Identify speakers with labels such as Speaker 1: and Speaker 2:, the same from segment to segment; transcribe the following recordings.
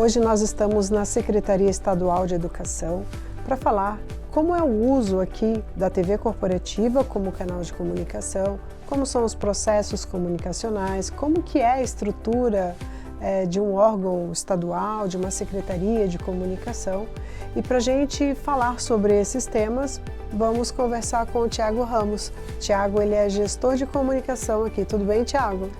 Speaker 1: Hoje nós estamos na Secretaria Estadual de Educação para falar como é o uso aqui da TV corporativa como canal de comunicação, como são os processos comunicacionais, como que é a estrutura de um órgão estadual, de uma secretaria de comunicação. E para a gente falar sobre esses temas, vamos conversar com o Thiago Ramos. Thiago, ele é gestor de comunicação aqui. Tudo bem, Thiago?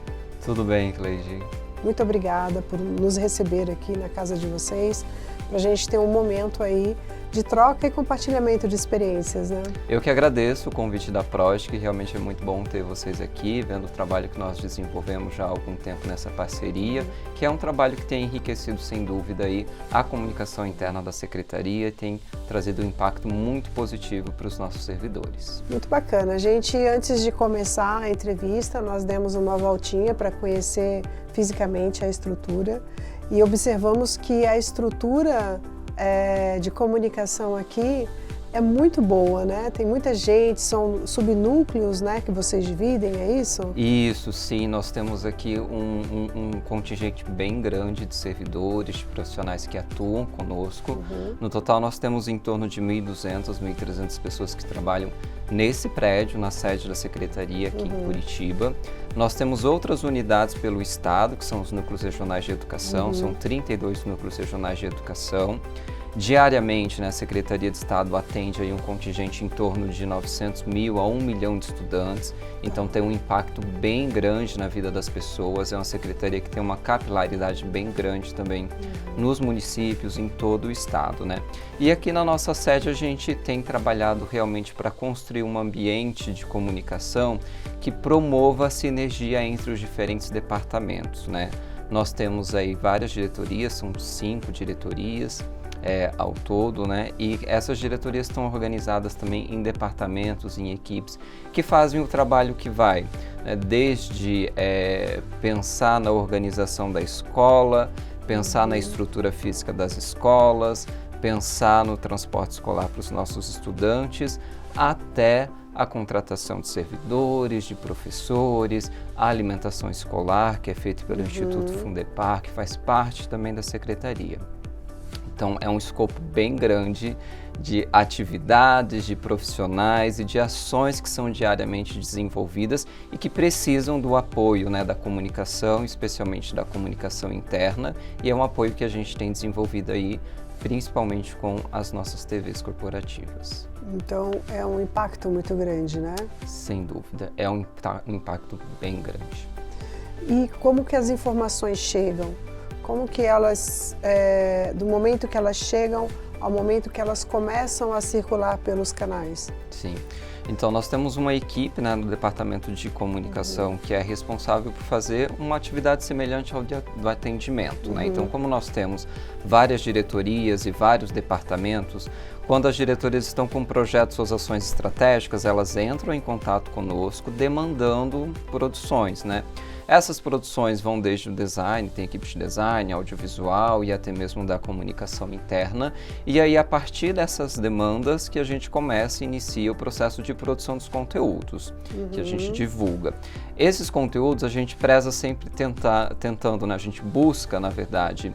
Speaker 2: Tudo bem, Cleide.
Speaker 1: Muito obrigada por nos receber aqui na casa de vocês, para a gente ter um momento aí de troca e compartilhamento de experiências, né?
Speaker 2: Eu que agradeço o convite da Prost, que realmente é muito bom ter vocês aqui, vendo o trabalho que nós desenvolvemos já há algum tempo nessa parceria, que é um trabalho que tem enriquecido, sem dúvida, aí, a comunicação interna da Secretaria e tem trazido um impacto muito positivo para os nossos servidores.
Speaker 1: Muito bacana. A gente, antes de começar a entrevista, nós demos uma voltinha para conhecer fisicamente a estrutura e observamos que a estrutura de comunicação aqui é muito boa, né? Tem muita gente, são subnúcleos, né, que vocês dividem, é isso?
Speaker 2: Isso, sim. Nós temos aqui um contingente bem grande de servidores, de profissionais que atuam conosco. No total, nós temos em torno de 1.200, 1.300 pessoas que trabalham nesse prédio, na sede da Secretaria aqui em Curitiba. Nós temos outras unidades pelo Estado, que são os núcleos regionais de educação, são 32 núcleos regionais de educação. Diariamente, né, a Secretaria de Estado atende aí um contingente em torno de 900 mil a 1 milhão de estudantes, então tem um impacto bem grande na vida das pessoas. É uma secretaria que tem uma capilaridade bem grande também nos municípios, em todo o estado, né? E aqui na nossa sede a gente tem trabalhado realmente para construir um ambiente de comunicação que promova a sinergia entre os diferentes departamentos, né? Nós temos aí várias diretorias, são 5 diretorias, ao todo, né? E essas diretorias estão organizadas também em departamentos, em equipes, que fazem o trabalho que vai, né, desde pensar na organização da escola, pensar na estrutura física das escolas, pensar no transporte escolar para os nossos estudantes, até a contratação de servidores, de professores, a alimentação escolar, que é feita pelo Instituto Fundepar, que faz parte também da Secretaria. Então, é um escopo bem grande de atividades, de profissionais e de ações que são diariamente desenvolvidas e que precisam do apoio, né, da comunicação, especialmente da comunicação interna, e é um apoio que a gente tem desenvolvido aí, principalmente com as nossas TVs corporativas.
Speaker 1: Então, é um impacto muito grande, né?
Speaker 2: Sem dúvida, é um impacto bem grande.
Speaker 1: E como que as informações chegam? Como que elas, do momento que elas chegam ao momento que elas começam a circular pelos canais?
Speaker 2: Sim. Então, nós temos uma equipe, né, no Departamento de Comunicação que é responsável por fazer uma atividade semelhante ao do atendimento, né? Então, como nós temos várias diretorias e vários departamentos, quando as diretorias estão com projetos ou ações estratégicas, elas entram em contato conosco demandando produções, né? Essas produções vão desde o design, tem equipe de design, audiovisual e até mesmo da comunicação interna. E aí, a partir dessas demandas que a gente começa e inicia o processo de produção dos conteúdos, que a gente divulga. Esses conteúdos a gente preza sempre tentando, né? A gente busca, na verdade,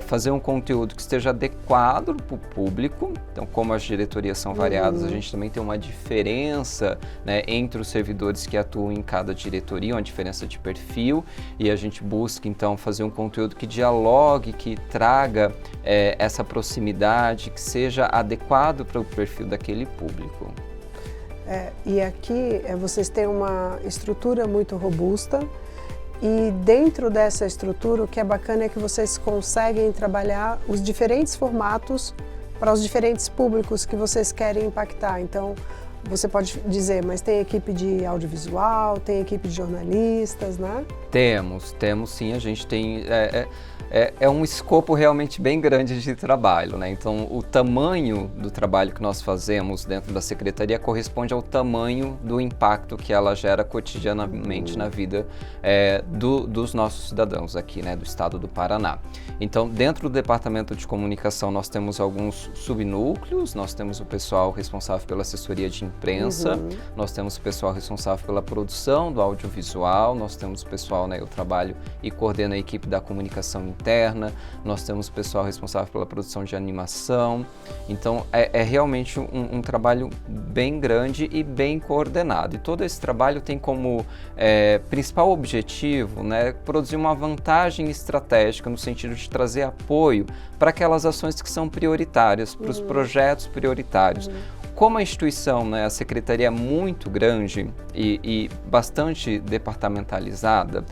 Speaker 2: fazer um conteúdo que esteja adequado para o público. Então, como as diretorias são variadas, a gente também tem uma diferença, né, entre os servidores que atuam em cada diretoria, uma diferença de perfil, e a gente busca, então, fazer um conteúdo que dialogue, que traga essa proximidade, que seja adequado para o perfil daquele público.
Speaker 1: E aqui vocês têm uma estrutura muito robusta e dentro dessa estrutura o que é bacana é que vocês conseguem trabalhar os diferentes formatos para os diferentes públicos que vocês querem impactar. Então, você pode dizer, mas tem equipe de audiovisual, tem equipe de jornalistas, né?
Speaker 2: Temos sim, a gente tem... É um escopo realmente bem grande de trabalho, né? Então, o tamanho do trabalho que nós fazemos dentro da Secretaria corresponde ao tamanho do impacto que ela gera cotidianamente na vida dos nossos cidadãos aqui, né, do estado do Paraná. Então, dentro do Departamento de Comunicação, nós temos alguns subnúcleos, nós temos o pessoal responsável pela assessoria de imprensa, nós temos o pessoal responsável pela produção do audiovisual, nós temos o pessoal, né, eu trabalho e coordeno a equipe da comunicação interna, nós temos o pessoal responsável pela produção de animação. Então é realmente um trabalho bem grande e bem coordenado. E todo esse trabalho tem como principal objetivo, né, produzir uma vantagem estratégica no sentido de trazer apoio para aquelas ações que são prioritárias, para os projetos prioritários. Como a instituição, né, a secretaria é muito grande e bastante departamentalizada,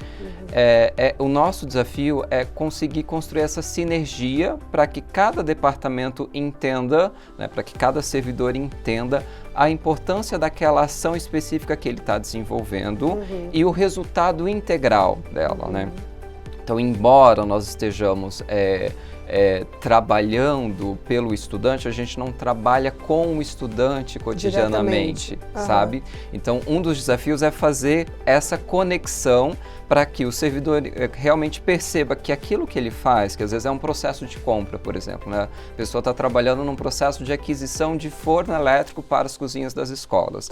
Speaker 2: o nosso desafio é conseguir construir essa sinergia para que cada departamento entenda, né, para que cada servidor entenda a importância daquela ação específica que ele está desenvolvendo e o resultado integral dela, né? Então, embora nós estejamos trabalhando pelo estudante, a gente não trabalha com o estudante cotidianamente, sabe? Então, um dos desafios é fazer essa conexão para que o servidor realmente perceba que aquilo que ele faz, que às vezes é um processo de compra, por exemplo, né? A pessoa está trabalhando num processo de aquisição de forno elétrico para as cozinhas das escolas.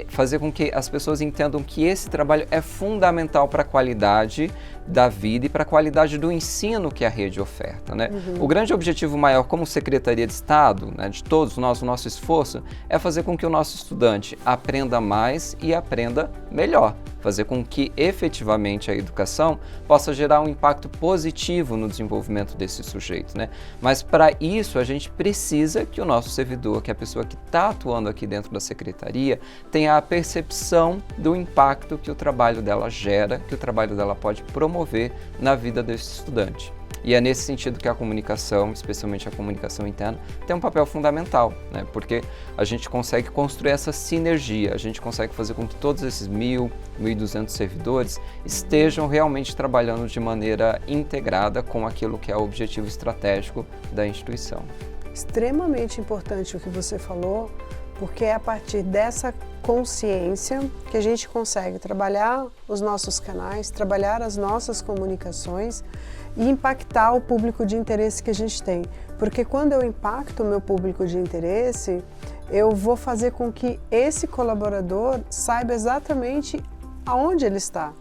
Speaker 2: Fazer com que as pessoas entendam que esse trabalho é fundamental para a qualidade da vida e para a qualidade do ensino que a rede oferta, né? O grande objetivo maior como Secretaria de Estado, né, de todos nós, o nosso esforço, é fazer com que o nosso estudante aprenda mais e aprenda melhor. Fazer com que efetivamente a educação possa gerar um impacto positivo no desenvolvimento desse sujeito, né? Mas para isso a gente precisa que o nosso servidor, que é a pessoa que está atuando aqui dentro da secretaria, tenha a percepção do impacto que o trabalho dela gera, que o trabalho dela pode promover na vida desse estudante. E é nesse sentido que a comunicação, especialmente a comunicação interna, tem um papel fundamental, né? Porque a gente consegue construir essa sinergia, a gente consegue fazer com que todos esses 1.200 servidores estejam realmente trabalhando de maneira integrada com aquilo que é o objetivo estratégico da instituição.
Speaker 1: Extremamente importante o que você falou, porque é a partir dessa consciência que a gente consegue trabalhar os nossos canais, trabalhar as nossas comunicações e impactar o público de interesse que a gente tem. Porque quando eu impacto o meu público de interesse, eu vou fazer com que esse colaborador saiba exatamente aonde ele está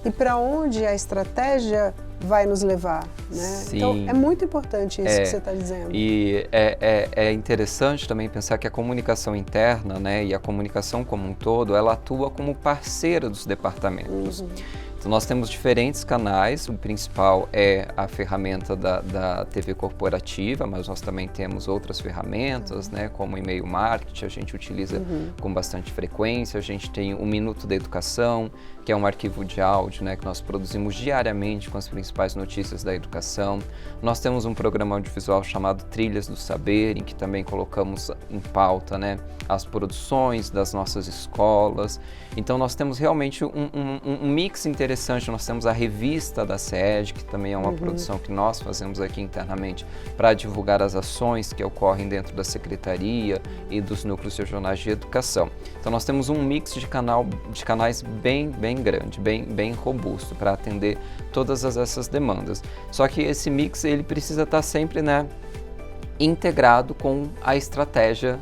Speaker 1: e para onde a estratégia vai nos levar, né?
Speaker 2: Sim.
Speaker 1: Então é muito importante isso que você está dizendo.
Speaker 2: E é interessante também pensar que a comunicação interna, né, e a comunicação como um todo, ela atua como parceira dos departamentos. Então nós temos diferentes canais, o principal é a ferramenta da TV corporativa, mas nós também temos outras ferramentas, né, como e-mail marketing, a gente utiliza com bastante frequência, a gente tem o Minuto da Educação, que é um arquivo de áudio, né, que nós produzimos diariamente com as principais notícias da educação. Nós temos um programa audiovisual chamado Trilhas do Saber, em que também colocamos em pauta, né, as produções das nossas escolas. Então nós temos realmente um mix interessante. Nós temos a revista da SED, que também é uma produção que nós fazemos aqui internamente para divulgar as ações que ocorrem dentro da secretaria e dos núcleos regionais de educação. Então nós temos um mix de canais bem grande, bem robusto para atender todas essas demandas. Só que esse mix ele precisa estar sempre, né, integrado com a estratégia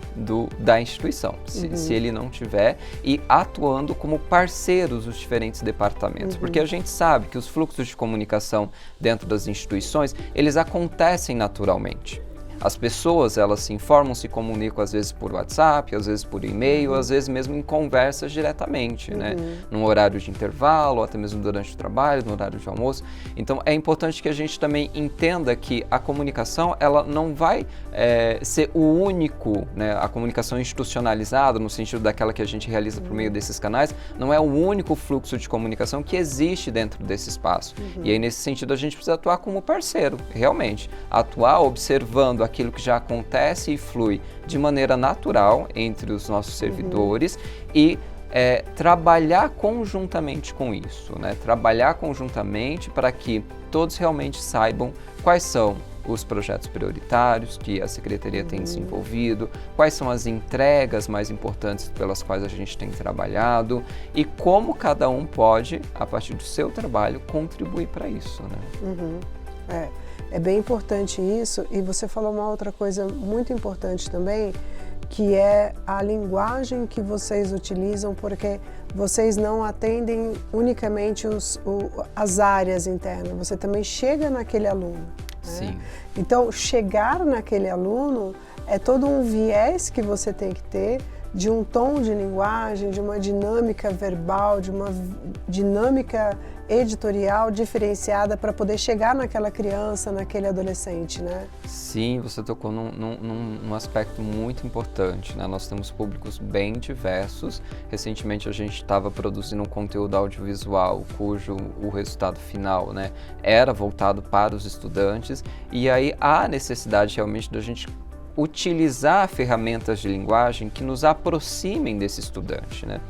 Speaker 2: da instituição, se ele não tiver, e atuando como parceiros dos diferentes departamentos, porque a gente sabe que os fluxos de comunicação dentro das instituições, eles acontecem naturalmente. As pessoas, elas se informam, se comunicam às vezes por WhatsApp, às vezes por e-mail, às vezes mesmo em conversas diretamente, né? Num horário de intervalo, ou até mesmo durante o trabalho, no horário de almoço. Então é importante que a gente também entenda que a comunicação, ela não vai ser o único, né? A comunicação institucionalizada, no sentido daquela que a gente realiza por meio desses canais, não é o único fluxo de comunicação que existe dentro desse espaço. E aí, nesse sentido, a gente precisa atuar como parceiro, realmente. Atuar observando aquilo que já acontece e flui de maneira natural entre os nossos servidores e trabalhar conjuntamente com isso, né? Trabalhar conjuntamente para que todos realmente saibam quais são os projetos prioritários que a Secretaria tem desenvolvido, quais são as entregas mais importantes pelas quais a gente tem trabalhado e como cada um pode, a partir do seu trabalho, contribuir para isso, né?
Speaker 1: É bem importante isso, e você falou uma outra coisa muito importante também, que é a linguagem que vocês utilizam, porque vocês não atendem unicamente as áreas internas, você também chega naquele aluno. Né?
Speaker 2: Sim.
Speaker 1: Então, chegar naquele aluno é todo um viés que você tem que ter de um tom de linguagem, de uma dinâmica verbal, de uma dinâmica editorial diferenciada para poder chegar naquela criança, naquele adolescente, né?
Speaker 2: Sim, você tocou num aspecto muito importante, né? Nós temos públicos bem diversos. Recentemente a gente estava produzindo um conteúdo audiovisual cujo o resultado final, né, era voltado para os estudantes, e aí há necessidade realmente da gente utilizar ferramentas de linguagem que nos aproximem desse estudante, né?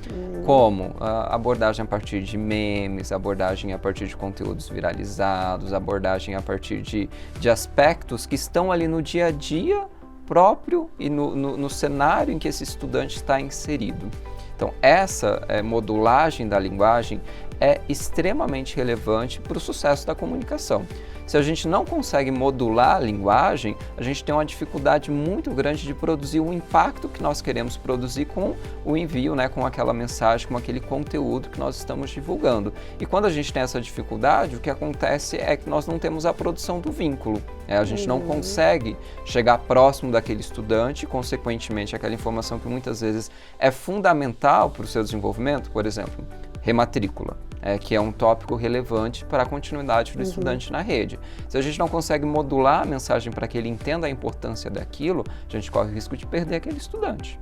Speaker 2: Como a abordagem a partir de memes, abordagem a partir de conteúdos viralizados, abordagem a partir de aspectos que estão ali no dia a dia próprio e no cenário em que esse estudante está inserido. Então, essa modulagem da linguagem é extremamente relevante para o sucesso da comunicação. Se a gente não consegue modular a linguagem, a gente tem uma dificuldade muito grande de produzir o impacto que nós queremos produzir com o envio, né, com aquela mensagem, com aquele conteúdo que nós estamos divulgando. E quando a gente tem essa dificuldade, o que acontece é que nós não temos a produção do vínculo. A gente não consegue chegar próximo daquele estudante, consequentemente, aquela informação que muitas vezes é fundamental para o seu desenvolvimento, por exemplo, rematrícula. Que é um tópico relevante para a continuidade do estudante na rede. Se a gente não consegue modular a mensagem para que ele entenda a importância daquilo, a gente corre o risco de perder aquele estudante.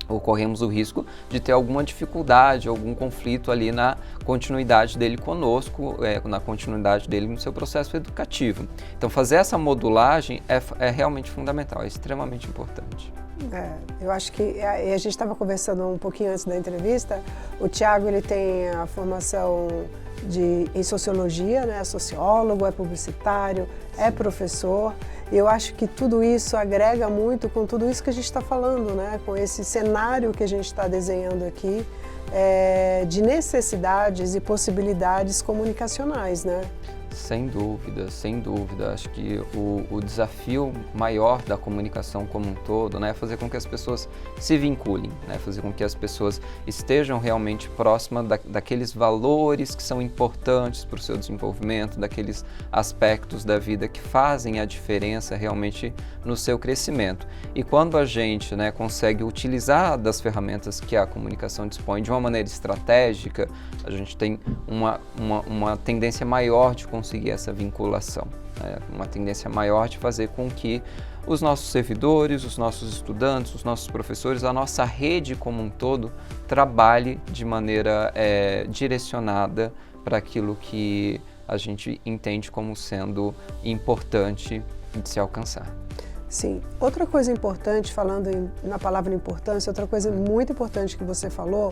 Speaker 2: Ou corremos o risco de ter alguma dificuldade, algum conflito ali na continuidade dele conosco, na continuidade dele no seu processo educativo. Então, fazer essa modulagem é realmente fundamental, é extremamente importante.
Speaker 1: Eu acho que a gente estava conversando um pouquinho antes da entrevista. O Thiago, ele tem a formação em sociologia, né? É sociólogo, é publicitário, é professor. Eu acho que tudo isso agrega muito com tudo isso que a gente está falando, né? Com esse cenário que a gente está desenhando aqui, de necessidades e possibilidades comunicacionais, né?
Speaker 2: Sem dúvida, sem dúvida. Acho que o desafio maior da comunicação como um todo, né, é fazer com que as pessoas se vinculem, né, fazer com que as pessoas estejam realmente próximas daqueles valores que são importantes para o seu desenvolvimento, daqueles aspectos da vida que fazem a diferença realmente no seu crescimento. E quando a gente, né, consegue utilizar das ferramentas que a comunicação dispõe de uma maneira estratégica, a gente tem uma tendência maior de conseguir essa vinculação, né? Uma tendência maior de fazer com que os nossos servidores, os nossos estudantes, os nossos professores, a nossa rede como um todo trabalhe de maneira direcionada para aquilo que a gente entende como sendo importante de se alcançar.
Speaker 1: Sim. Outra coisa importante, falando na palavra importância, outra coisa muito importante que você falou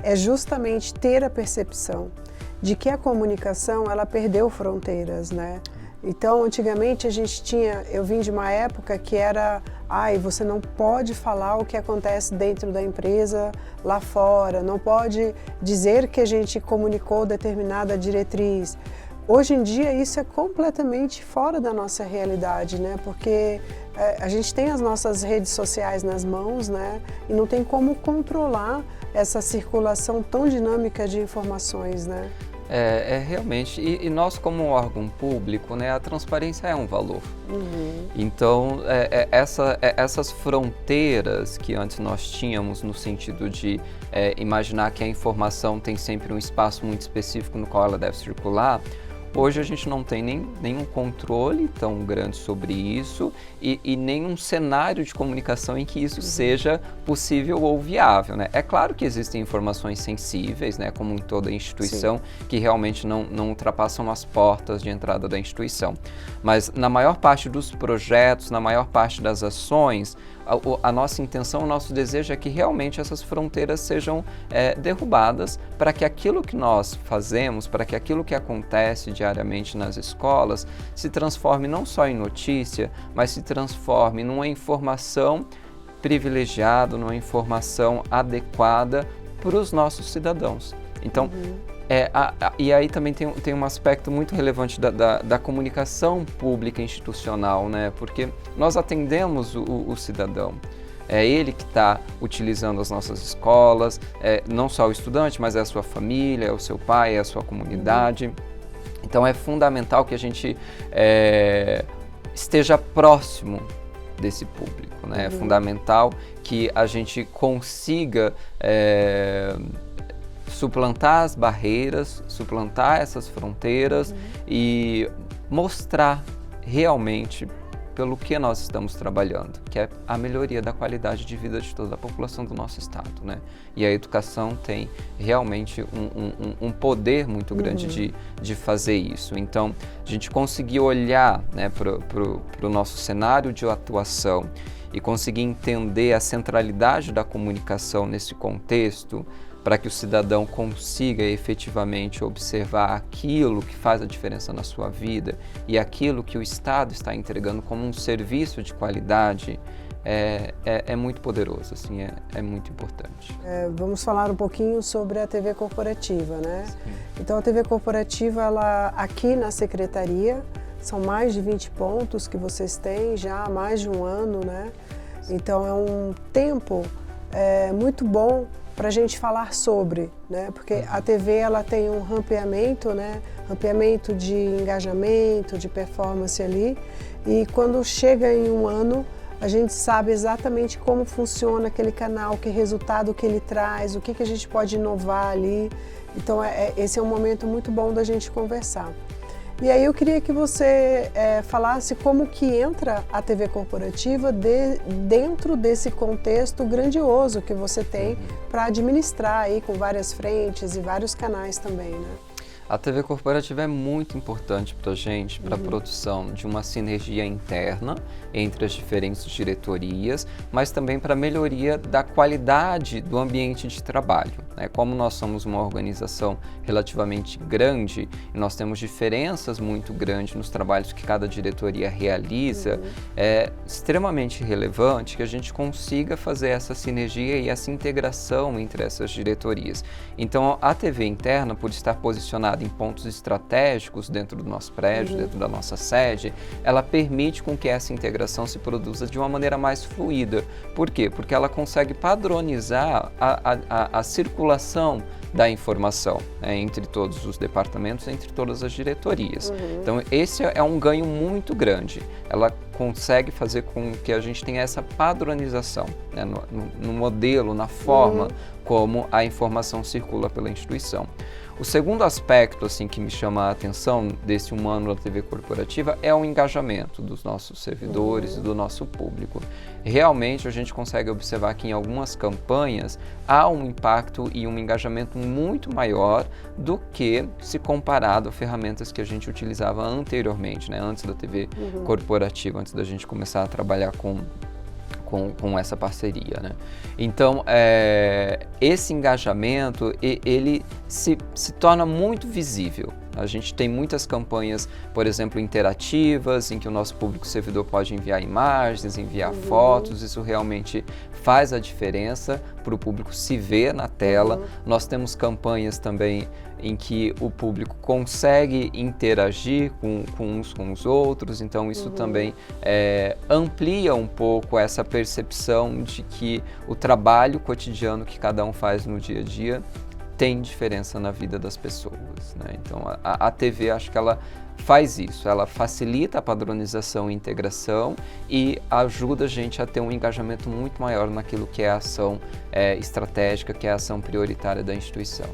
Speaker 1: é justamente ter a percepção de que a comunicação, ela perdeu fronteiras, né? Então, antigamente eu vim de uma época que era, você não pode falar o que acontece dentro da empresa lá fora, não pode dizer que a gente comunicou determinada diretriz. Hoje em dia isso é completamente fora da nossa realidade, né? Porque a gente tem as nossas redes sociais nas mãos, né? E não tem como controlar essa circulação tão dinâmica de informações, né?
Speaker 2: Realmente, e nós como órgão público, né, a transparência é um valor. Então, essas fronteiras que antes nós tínhamos no sentido de imaginar que a informação tem sempre um espaço muito específico no qual ela deve circular, hoje a gente não tem nenhum controle tão grande sobre isso e nenhum cenário de comunicação em que isso seja possível ou viável, né? É claro que existem informações sensíveis, né, como em toda instituição, que realmente não ultrapassam as portas de entrada da instituição. Mas na maior parte dos projetos, na maior parte das ações, a nossa intenção, o nosso desejo é que realmente essas fronteiras sejam derrubadas para que aquilo que nós fazemos, para que aquilo que acontece diariamente nas escolas se transforme não só em notícia, mas se transforme numa informação privilegiada, numa informação adequada para os nossos cidadãos. Então, e aí também tem um aspecto muito relevante da comunicação pública institucional, né? Porque nós atendemos o cidadão. é ele que está utilizando as nossas escolas, não só o estudante, mas é a sua família, é o seu pai, é a sua comunidade. Então é fundamental que a gente esteja próximo desse público, né? É fundamental que a gente consiga suplantar as barreiras, suplantar essas fronteiras e mostrar realmente pelo que nós estamos trabalhando, que é a melhoria da qualidade de vida de toda a população do nosso estado, né? E a educação tem realmente um poder muito grande de fazer isso. Então, a gente conseguir olhar, né, para o nosso cenário de atuação e conseguir entender a centralidade da comunicação nesse contexto, para que o cidadão consiga efetivamente observar aquilo que faz a diferença na sua vida e aquilo que o Estado está entregando como um serviço de qualidade, é muito poderoso, assim, é muito importante.
Speaker 1: Vamos falar um pouquinho sobre a TV corporativa, né? Sim. Então, a TV corporativa, ela, aqui na Secretaria, são mais de 20 pontos que vocês têm já há mais de um ano, né? Então, é um tempo muito bom para a gente falar sobre, né? Porque a TV ela tem um rampeamento, né? Rampeamento de engajamento, de performance ali, e quando chega em um ano, a gente sabe exatamente como funciona aquele canal, que resultado que ele traz, o que a gente pode inovar ali. Então, esse é um momento muito bom da gente conversar. E aí eu queria que você falasse como que entra a TV corporativa dentro desse contexto grandioso que você tem para administrar aí com várias frentes e vários canais também, né?
Speaker 2: A TV corporativa é muito importante para a gente, para a produção de uma sinergia interna entre as diferentes diretorias, mas também para a melhoria da qualidade do ambiente de trabalho, né? Como nós somos uma organização relativamente grande e nós temos diferenças muito grandes nos trabalhos que cada diretoria realiza, é extremamente relevante que a gente consiga fazer essa sinergia e essa integração entre essas diretorias. Então, a TV interna, por estar posicionada em pontos estratégicos dentro do nosso prédio, dentro da nossa sede, ela permite com que essa integração se produza de uma maneira mais fluida. Por quê? Porque ela consegue padronizar a circulação da informação, né, entre todos os departamentos, entre todas as diretorias. Então, esse é um ganho muito grande. Ela consegue fazer com que a gente tenha essa padronização, né, no modelo, na forma como a informação circula pela instituição. O segundo aspecto assim, que me chama a atenção desse um ano da TV corporativa é o engajamento dos nossos servidores e do nosso público. Realmente a gente consegue observar que em algumas campanhas há um impacto e um engajamento muito maior do que se comparado a ferramentas que a gente utilizava anteriormente, né? Antes da TV corporativa, antes da gente começar a trabalhar com essa parceria, né? Então, esse engajamento, ele se torna muito visível. A gente tem muitas campanhas, por exemplo, interativas, em que o nosso público servidor pode enviar imagens, enviar fotos, isso realmente faz a diferença para o público se ver na tela. Nós temos campanhas também em que o público consegue interagir com uns com os outros, então isso também amplia um pouco essa percepção de que o trabalho cotidiano que cada um faz no dia a dia tem diferença na vida das pessoas, né? Então a TV, acho que ela faz isso, ela facilita a padronização e integração e ajuda a gente a ter um engajamento muito maior naquilo que é a ação estratégica, que é a ação prioritária da instituição.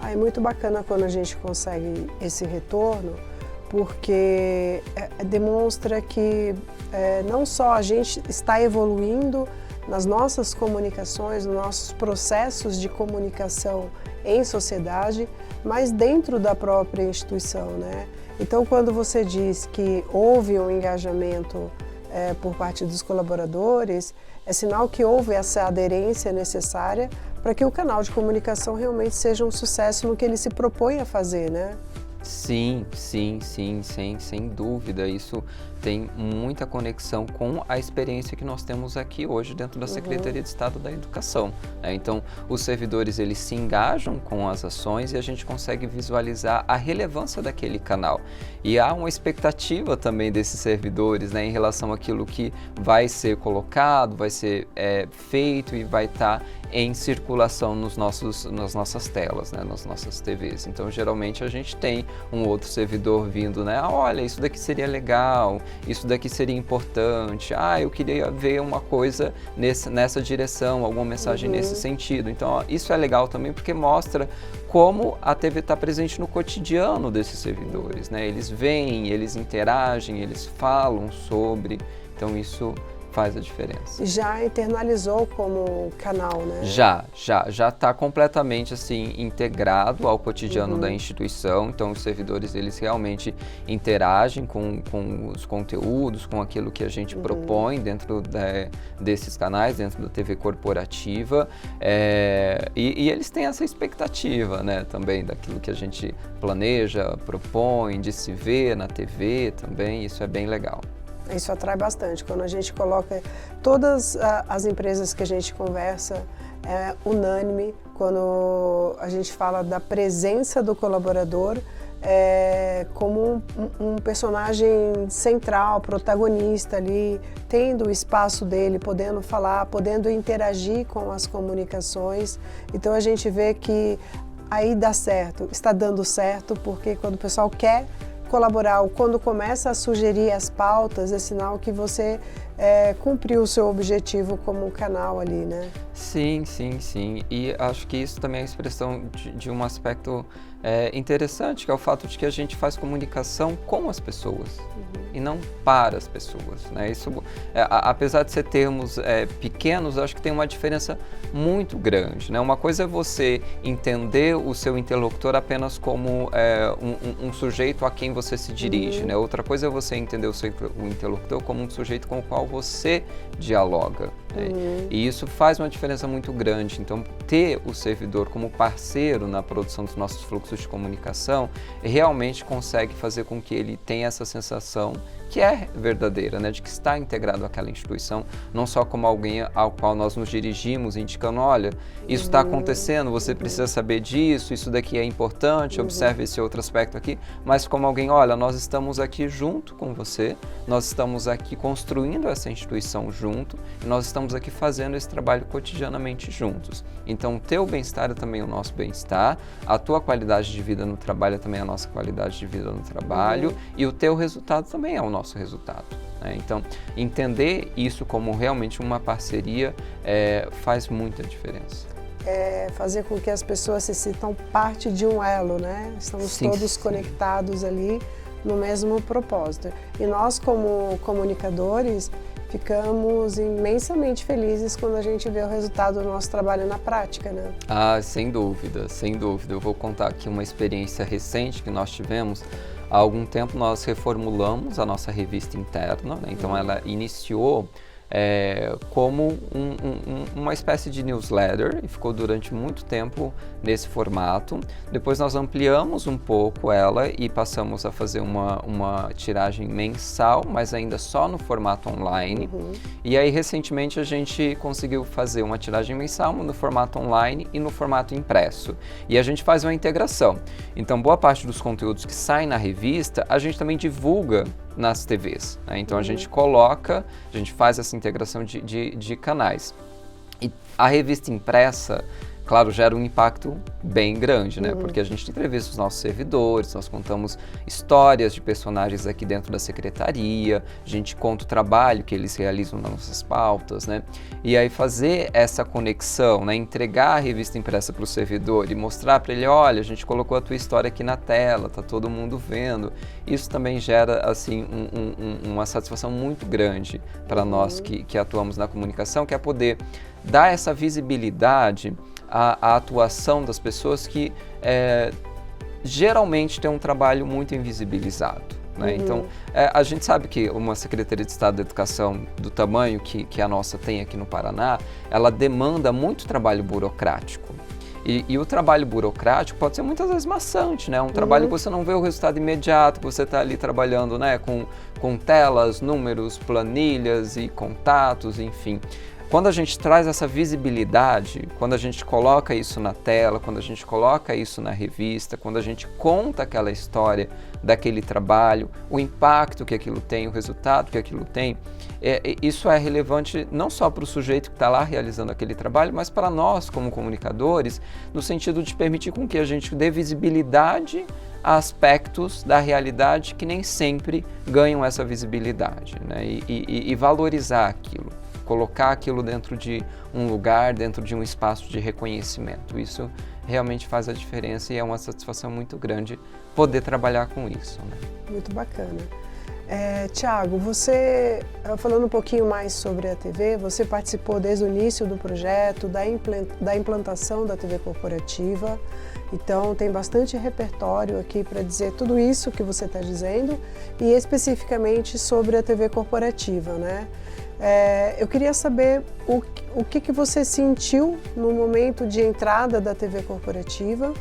Speaker 1: É muito bacana quando a gente consegue esse retorno, porque demonstra que não só a gente está evoluindo nas nossas comunicações, nos nossos processos de comunicação em sociedade, mas dentro da própria instituição, né? Então, quando você diz que houve um engajamento por parte dos colaboradores, é sinal que houve essa aderência necessária para que o canal de comunicação realmente seja um sucesso no que ele se propõe a fazer, né?
Speaker 2: Sim, sem dúvida. Isso tem muita conexão com a experiência que nós temos aqui hoje dentro da Secretaria de Estado da Educação, né? Então, os servidores, eles se engajam com as ações e a gente consegue visualizar a relevância daquele canal. E há uma expectativa também desses servidores, né, em relação àquilo que vai ser colocado, vai ser feito e vai estar em circulação nas nossas telas, né, nas nossas TVs. Então, geralmente, a gente tem um outro servidor vindo, né? Olha, isso daqui seria legal, isso daqui seria importante, eu queria ver uma coisa nessa direção, alguma mensagem nesse sentido. Então, ó, isso é legal também porque mostra como a TV está presente no cotidiano desses servidores, né? Eles veem, eles interagem, eles falam sobre, então isso faz a diferença.
Speaker 1: Já internalizou como canal, né?
Speaker 2: Já está completamente assim integrado ao cotidiano da instituição. Então os servidores, eles realmente interagem com os conteúdos, com aquilo que a gente propõe dentro desses canais, dentro da TV corporativa, e eles têm essa expectativa, né, também daquilo que a gente planeja, propõe, de se ver na TV também. Isso é bem legal.
Speaker 1: Isso atrai bastante. Quando a gente coloca todas as empresas que a gente conversa, é unânime quando a gente fala da presença do colaborador como um personagem central, protagonista ali, tendo o espaço dele, podendo falar, podendo interagir com as comunicações. Então a gente vê que aí dá certo, está dando certo, porque quando o pessoal quer colaborar, ou quando começa a sugerir as pautas, é sinal que você cumpriu o seu objetivo como canal ali, né? Sim.
Speaker 2: E acho que isso também é a expressão de um aspecto interessante, que é o fato de que a gente faz comunicação com as pessoas e não para as pessoas, né? Isso, apesar de ser termos pequenos, acho que tem uma diferença muito grande, né? Uma coisa é você entender o seu interlocutor apenas como um sujeito a quem você se dirige, né? Outra coisa é você entender o interlocutor como um sujeito com o qual você dialoga, né? E isso faz uma diferença muito grande. Então, ter o servidor como parceiro na produção dos nossos fluxos de comunicação realmente consegue fazer com que ele tenha essa sensação que é verdadeira, né, de que está integrado àquela instituição, não só como alguém ao qual nós nos dirigimos, indicando, olha, isso está acontecendo, você precisa saber disso, isso daqui é importante, observe esse outro aspecto aqui, mas como alguém, olha, nós estamos aqui junto com você, nós estamos aqui construindo essa instituição junto, e nós estamos aqui fazendo esse trabalho cotidianamente juntos. Então, o teu bem-estar é também o nosso bem-estar, a tua qualidade de vida no trabalho é também a nossa qualidade de vida no trabalho, e o teu resultado também é o nosso resultado, né? Então, entender isso como realmente uma parceria faz muita diferença.
Speaker 1: Fazer com que as pessoas se sintam parte de um elo, né? Estamos todos conectados ali no mesmo propósito. E nós, como comunicadores, ficamos imensamente felizes quando a gente vê o resultado do nosso trabalho na prática, né?
Speaker 2: Sem dúvida. Eu vou contar aqui uma experiência recente que nós tivemos. Há algum tempo nós reformulamos a nossa revista interna, né? Então ela iniciou como uma espécie de newsletter e ficou durante muito tempo nesse formato. Depois nós ampliamos um pouco ela e passamos a fazer uma tiragem mensal, mas ainda só no formato online. E aí recentemente a gente conseguiu fazer uma tiragem mensal no formato online e no formato impresso. E a gente faz uma integração. Então boa parte dos conteúdos que saem na revista a gente também divulga nas TVs, né? Então a gente faz essa integração de canais. E a revista impressa, claro, gera um impacto bem grande, né? Porque a gente entrevista os nossos servidores, nós contamos histórias de personagens aqui dentro da secretaria, a gente conta o trabalho que eles realizam nas nossas pautas, né? E aí fazer essa conexão, né? Entregar a revista impressa para o servidor e mostrar para ele, olha, a gente colocou a tua história aqui na tela, tá todo mundo vendo. Isso também gera, assim, uma satisfação muito grande para nós que atuamos na comunicação, que é poder dar essa visibilidade à atuação das pessoas que geralmente têm um trabalho muito invisibilizado, né? Então, a gente sabe que uma Secretaria de Estado da Educação do tamanho que a nossa tem aqui no Paraná, ela demanda muito trabalho burocrático. E o trabalho burocrático pode ser muitas vezes maçante, né? Um trabalho que você não vê o resultado imediato, que você está ali trabalhando, né, com telas, números, planilhas e contatos, enfim. Quando a gente traz essa visibilidade, quando a gente coloca isso na tela, quando a gente coloca isso na revista, quando a gente conta aquela história daquele trabalho, o impacto que aquilo tem, o resultado que aquilo tem, isso é relevante não só para o sujeito que está lá realizando aquele trabalho, mas para nós como comunicadores, no sentido de permitir com que a gente dê visibilidade a aspectos da realidade que nem sempre ganham essa visibilidade, né? E valorizar aquilo. Colocar aquilo dentro de um lugar, dentro de um espaço de reconhecimento. Isso realmente faz a diferença e é uma satisfação muito grande poder trabalhar com isso, né?
Speaker 1: Muito bacana. Tiago, você, falando um pouquinho mais sobre a TV, você participou desde o início do projeto, da implantação da TV corporativa, então tem bastante repertório aqui para dizer tudo isso que você está dizendo e especificamente sobre a TV corporativa, né? Eu queria saber o que você sentiu no momento de entrada da TV corporativa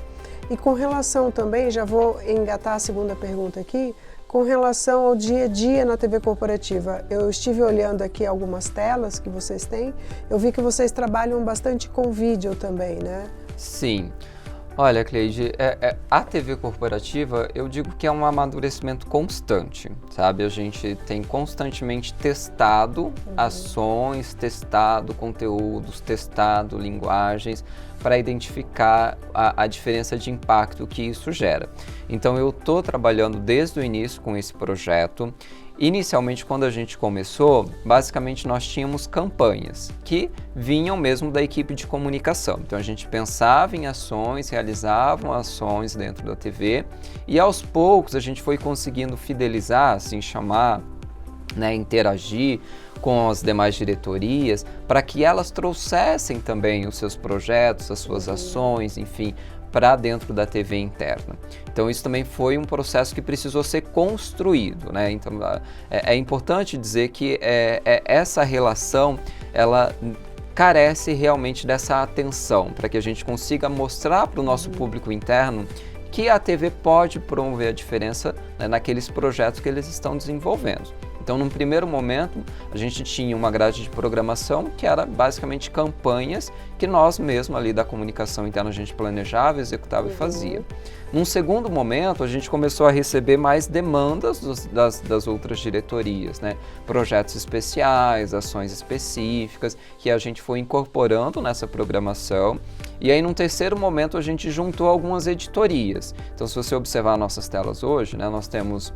Speaker 1: e com relação também, já vou engatar a segunda pergunta aqui, com relação ao dia a dia na TV corporativa. Eu estive olhando aqui algumas telas que vocês têm, eu vi que vocês trabalham bastante com vídeo também, né?
Speaker 2: Sim. Olha, Cleide, a TV corporativa, eu digo que é um amadurecimento constante, sabe? A gente tem constantemente testado ações, testado conteúdos, testado linguagens para identificar a diferença de impacto que isso gera. Então, eu estou trabalhando desde o início com esse projeto. Inicialmente, quando a gente começou, basicamente nós tínhamos campanhas que vinham mesmo da equipe de comunicação. Então a gente pensava em ações, realizavam ações dentro da TV e aos poucos a gente foi conseguindo fidelizar, assim chamar, né, interagir com as demais diretorias para que elas trouxessem também os seus projetos, as suas ações, enfim, para dentro da TV interna. Então isso também foi um processo que precisou ser construído, né? Então é importante dizer que essa relação ela carece realmente dessa atenção para que a gente consiga mostrar para o nosso público interno que a TV pode promover a diferença, né, naqueles projetos que eles estão desenvolvendo. Então, num primeiro momento, a gente tinha uma grade de programação que era basicamente campanhas que nós mesmos ali da comunicação interna a gente planejava, executava e fazia. Num segundo momento, a gente começou a receber mais demandas das outras diretorias, né? Projetos especiais, ações específicas, que a gente foi incorporando nessa programação. E aí, num terceiro momento, a gente juntou algumas editorias. Então, se você observar nossas telas hoje, né, nós temos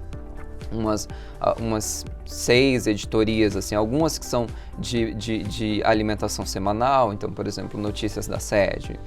Speaker 2: umas 6 editorias, assim, algumas que são de alimentação semanal, então, por exemplo, Notícias da Sede.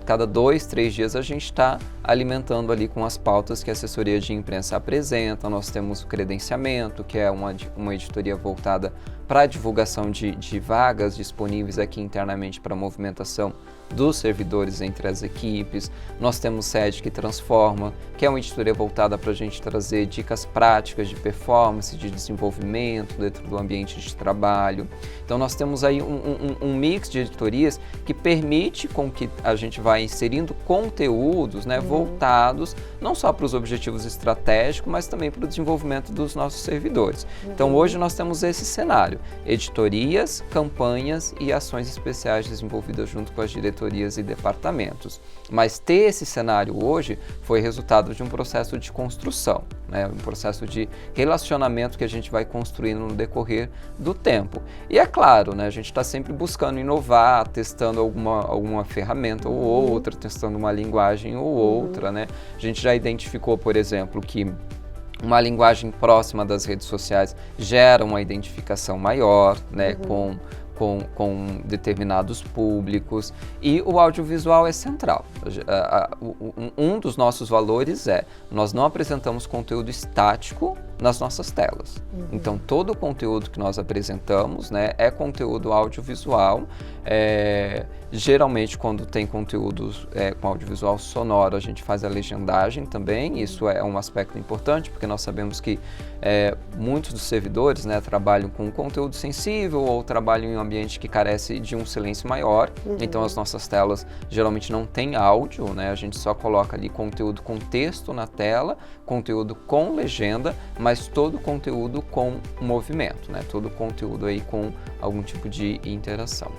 Speaker 2: Cada 2, 3 dias a gente está alimentando ali com as pautas que a assessoria de imprensa apresenta. Nós temos o Credenciamento, que é uma editoria voltada para a divulgação de vagas disponíveis aqui internamente para a movimentação dos servidores entre as equipes. Nós temos Sede que Transforma, que é uma editoria voltada para a gente trazer dicas práticas de performance, de desenvolvimento dentro do ambiente de trabalho. Então nós temos aí um mix de editorias que permite com que a gente vá inserindo conteúdos, né, voltados não só para os objetivos estratégicos, mas também para o desenvolvimento dos nossos servidores. Então hoje nós temos esse cenário: editorias, campanhas e ações especiais desenvolvidas junto com as diretorias e departamentos. Mas ter esse cenário hoje foi resultado de um processo de construção, né? Um processo de relacionamento que a gente vai construindo no decorrer do tempo. E é claro, né, a gente está sempre buscando inovar, testando alguma ferramenta ou outra, testando uma linguagem ou outra, né? A gente já identificou, por exemplo, que uma linguagem próxima das redes sociais gera uma identificação maior, né, com determinados públicos, e o audiovisual é central. Um dos nossos valores nós não apresentamos conteúdo estático nas nossas telas. Então, todo o conteúdo que nós apresentamos, né, é conteúdo audiovisual. Geralmente, quando tem conteúdo com audiovisual sonoro, a gente faz a legendagem também. Isso é um aspecto importante, porque nós sabemos que muitos dos servidores, né, trabalham com conteúdo sensível ou trabalham em um ambiente que carece de um silêncio maior. Então, as nossas telas geralmente não tem áudio, né? A gente só coloca ali conteúdo com texto na tela, conteúdo com legenda, mas todo o conteúdo com movimento, né? Todo o conteúdo aí com algum tipo de interação.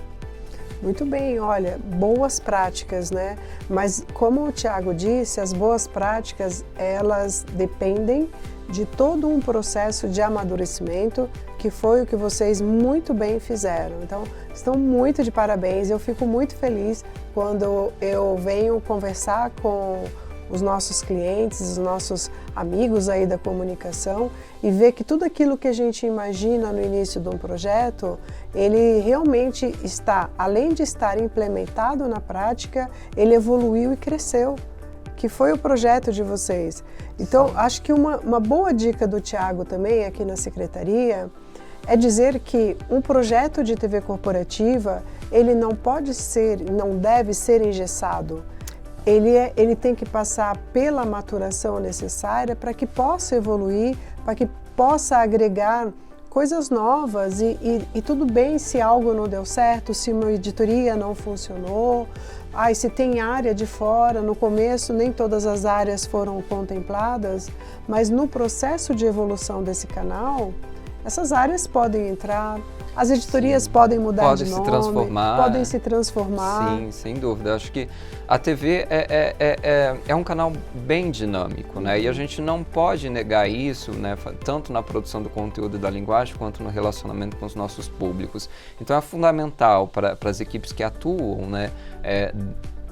Speaker 1: Muito bem, olha, boas práticas, né? Mas como o Thiago disse, as boas práticas, elas dependem de todo um processo de amadurecimento, que foi o que vocês muito bem fizeram. Então, estão muito de parabéns. Eu fico muito feliz quando eu venho conversar com os nossos clientes, os nossos amigos aí da comunicação e ver que tudo aquilo que a gente imagina no início de um projeto, ele realmente está, além de estar implementado na prática, ele evoluiu e cresceu, que foi o projeto de vocês. Então, acho que uma boa dica do Thiago também aqui na secretaria é dizer que um projeto de TV corporativa, ele não pode ser, não deve ser engessado. Ele tem que passar pela maturação necessária para que possa evoluir, para que possa agregar coisas novas e tudo bem se algo não deu certo, se uma editoria não funcionou, se tem área de fora, no começo nem todas as áreas foram contempladas, mas no processo de evolução desse canal, essas áreas podem entrar, as editorias podem mudar de nome, podem se transformar.
Speaker 2: Sim, sem dúvida. Acho que a TV é um canal bem dinâmico, né? E a gente não pode negar isso, né? Tanto na produção do conteúdo e da linguagem, quanto no relacionamento com os nossos públicos. Então é fundamental para as equipes que atuam, né?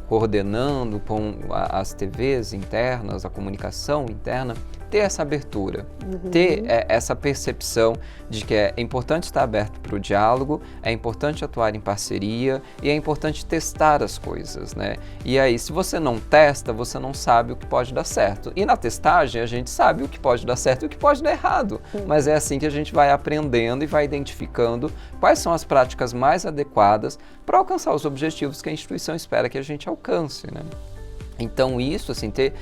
Speaker 2: Coordenando com as TVs internas, a comunicação interna, ter essa abertura, ter essa percepção de que é importante estar aberto para o diálogo, é importante atuar em parceria e é importante testar as coisas, né? E aí, se você não testa, você não sabe o que pode dar certo. E na testagem, a gente sabe o que pode dar certo e o que pode dar errado. Mas é assim que a gente vai aprendendo e vai identificando quais são as práticas mais adequadas para alcançar os objetivos que a instituição espera que a gente alcance, né? Então isso, assim, ter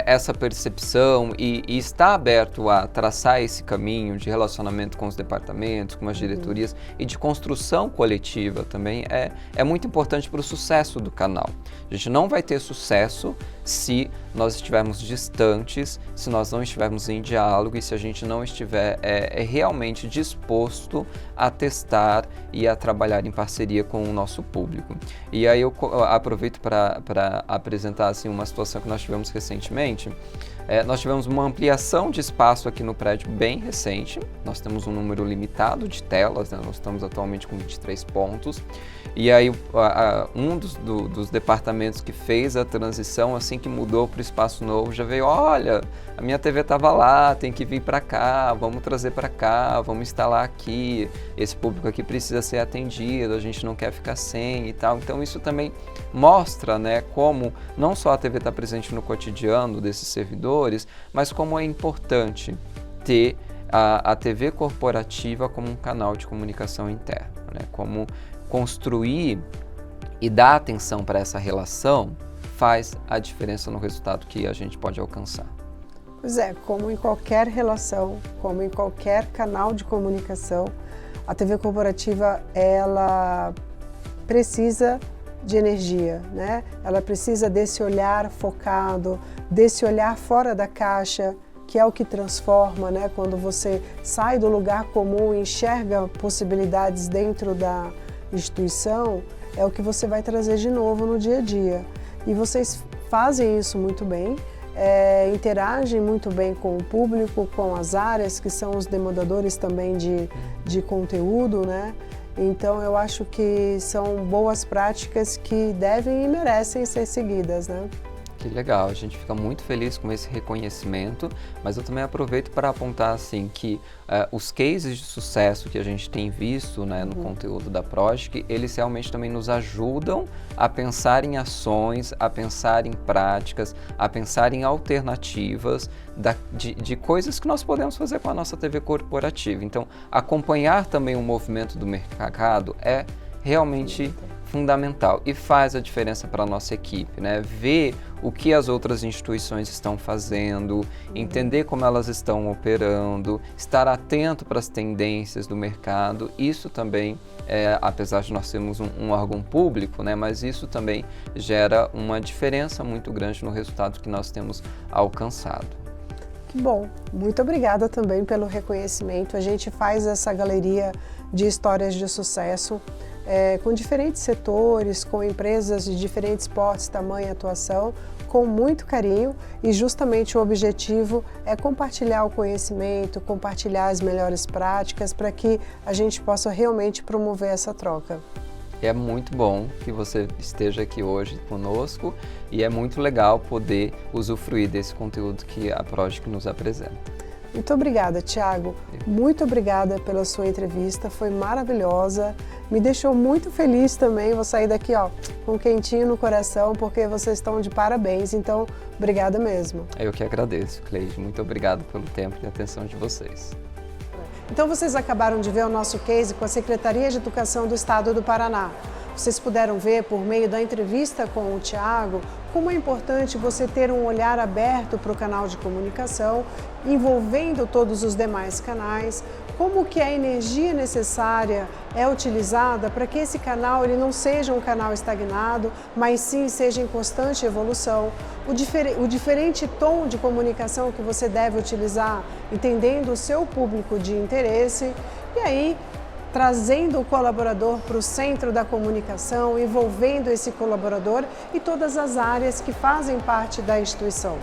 Speaker 2: essa percepção e estar aberto a traçar esse caminho de relacionamento com os departamentos, com as diretorias e de construção coletiva também é muito importante para o sucesso do canal. A gente não vai ter sucesso se nós estivermos distantes, se nós não estivermos em diálogo e se a gente não estiver realmente disposto a testar e a trabalhar em parceria com o nosso público. E aí eu aproveito para apresentar assim, uma situação que nós tivemos recentemente. Nós tivemos uma ampliação de espaço aqui no prédio bem recente. Nós temos um número limitado de telas, né? Nós estamos atualmente com 23 pontos. E aí um dos departamentos que fez a transição, assim que mudou para o espaço novo, já veio, olha, a minha TV estava lá, tem que vir para cá, vamos trazer para cá, vamos instalar aqui, esse público aqui precisa ser atendido, a gente não quer ficar sem e tal. Então isso também mostra, né, como não só a TV está presente no cotidiano desses servidores, mas como é importante ter a TV corporativa como um canal de comunicação interna, né? Como construir e dar atenção para essa relação faz a diferença no resultado que a gente pode alcançar.
Speaker 1: Pois é, como em qualquer relação, como em qualquer canal de comunicação, a TV corporativa, ela precisa de energia, né? Ela precisa desse olhar focado, desse olhar fora da caixa, que é o que transforma, né? Quando você sai do lugar comum e enxerga possibilidades dentro da instituição, é o que você vai trazer de novo no dia a dia. E vocês fazem isso muito bem, interagem muito bem com o público, com as áreas, que são os demandadores também de conteúdo, né? Então eu acho que são boas práticas que devem e merecem ser seguidas, né?
Speaker 2: Que legal, a gente fica muito feliz com esse reconhecimento, mas eu também aproveito para apontar assim que os cases de sucesso que a gente tem visto, né, no conteúdo da Progic, eles realmente também nos ajudam a pensar em ações, a pensar em práticas, a pensar em alternativas de coisas que nós podemos fazer com a nossa TV corporativa. Então, acompanhar também o movimento do mercado é realmente fundamental e faz a diferença para a nossa equipe, né? Ver o que as outras instituições estão fazendo, entender como elas estão operando, estar atento para as tendências do mercado, isso também, apesar de nós sermos um órgão público, né? Mas isso também gera uma diferença muito grande no resultado que nós temos alcançado.
Speaker 1: Que bom, muito obrigada também pelo reconhecimento. A gente faz essa galeria de histórias de sucesso com diferentes setores, com empresas de diferentes portes, tamanho e atuação, com muito carinho, e justamente o objetivo é compartilhar o conhecimento, compartilhar as melhores práticas para que a gente possa realmente promover essa troca.
Speaker 2: É muito bom que você esteja aqui hoje conosco e é muito legal poder usufruir desse conteúdo que a Progic nos apresenta.
Speaker 1: Muito obrigada, Thiago. Muito obrigada pela sua entrevista, foi maravilhosa. Me deixou muito feliz também, vou sair daqui com um quentinho no coração, porque vocês estão de parabéns, então obrigada mesmo.
Speaker 2: Eu que agradeço, Cleide. Muito obrigado pelo tempo e atenção de vocês.
Speaker 1: Então vocês acabaram de ver o nosso case com a Secretaria de Educação do Estado do Paraná. Vocês puderam ver por meio da entrevista com o Thiago como é importante você ter um olhar aberto para o canal de comunicação, envolvendo todos os demais canais, como que a energia necessária é utilizada para que esse canal ele não seja um canal estagnado, mas sim seja em constante evolução, o diferente tom de comunicação que você deve utilizar, entendendo o seu público de interesse, e aí trazendo o colaborador para o centro da comunicação, envolvendo esse colaborador e todas as áreas que fazem parte da instituição.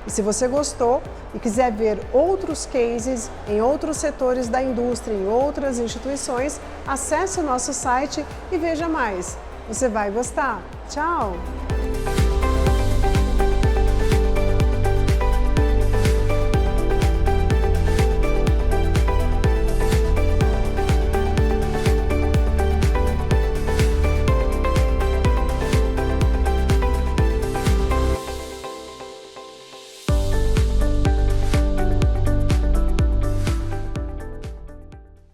Speaker 1: E se você gostou e quiser ver outros cases em outros setores da indústria, em outras instituições, acesse o nosso site e veja mais. Você vai gostar. Tchau!